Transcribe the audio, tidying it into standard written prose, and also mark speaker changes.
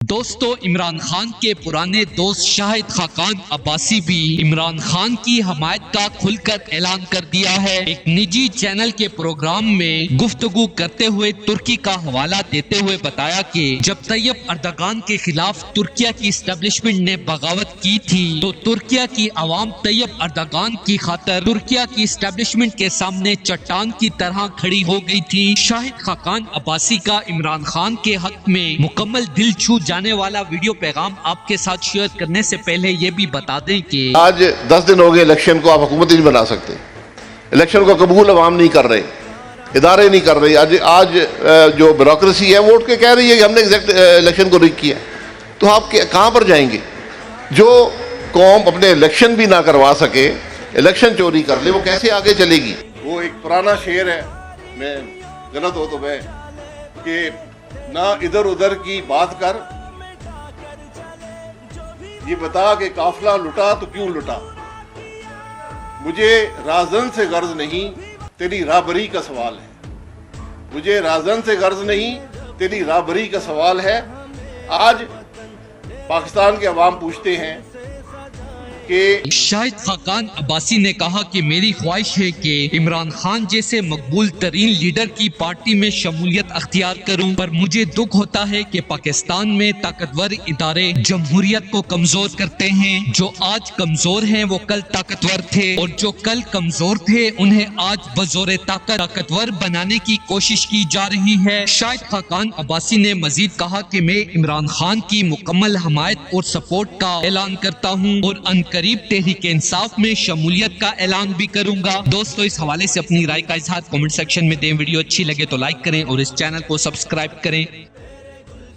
Speaker 1: दोस्तों, इमरान खान के पुराने दोस्त शाहिद खाकान अब्बासी भी इमरान खान की हमायत का खुलकर ऐलान कर दिया है। एक निजी चैनल के प्रोग्राम में गुफ्तगू करते हुए तुर्की का हवाला देते हुए बताया कि जब तैयब अर्दगान के खिलाफ तुर्किया की इस्टेब्लिशमेंट ने बगावत की थी तो तुर्किया की आवाम तैयब अर्दगान की खातर तुर्किया की इस्टेब्लिशमेंट के सामने चट्टान की तरह खड़ी हो गई थी। शाहिद खाकान अब्बासी का इमरान खान के हक में मुकम्मल दिल छू जाने वाला वीडियो पैगाम आपके साथ शेयर करने से पहले ये भी बता दें कि
Speaker 2: आज 10 दिन हो गए इलेक्शन को, आप हुकूमत नहीं बना सकते। इलेक्शन को कबूल अवाम नहीं कर रहे, इदारे नहीं कर रहे। आज जो ब्यूरोक्रेसी है वोट के कह रही है कि हमने एग्जैक्ट इलेक्शन को रिग किया, तो आप कहाँ पर जाएंगे? जो कौम अपने इलेक्शन भी ना करवा सके, इलेक्शन चोरी कर ले, वो कैसे आगे चलेगी? वो एक पुराना शेर है, मैं गलत हो तो मैं, कि ना इधर उधर की बात कर, ये बता कि काफिला लुटा तो क्यों लुटा। मुझे राजन से गर्ज नहीं, तेरी राबरी का सवाल है। मुझे राजन से गर्ज नहीं, तेरी राबरी का सवाल है। आज पाकिस्तान के अवाम पूछते हैं कि
Speaker 1: शाहिद खाकान अब्बासी ने कहा कि मेरी ख्वाहिश है कि इमरान खान जैसे मकबूल तरीन लीडर की पार्टी में शमूलियत अख्तियार करूं, पर मुझे दुख होता है कि पाकिस्तान में ताकतवर इदारे जमहूरियत को कमजोर करते हैं। जो आज कमजोर हैं वो कल ताकतवर थे, और जो कल कमजोर थे उन्हें आज बजोरे ताकतवर बनाने की कोशिश की जा रही है। शाहिद खाकान अब्बासी ने मजीद कहा कि मैं इमरान खान की मुकम्मल हमायत और सपोर्ट का ऐलान करता हूँ और करीब तहरीक इंसाफ में शमूलियत का ऐलान भी करूंगा। दोस्तों, इस हवाले से अपनी राय का इजहार कमेंट सेक्शन में दें। वीडियो अच्छी लगे तो लाइक करें और इस चैनल को सब्सक्राइब करें।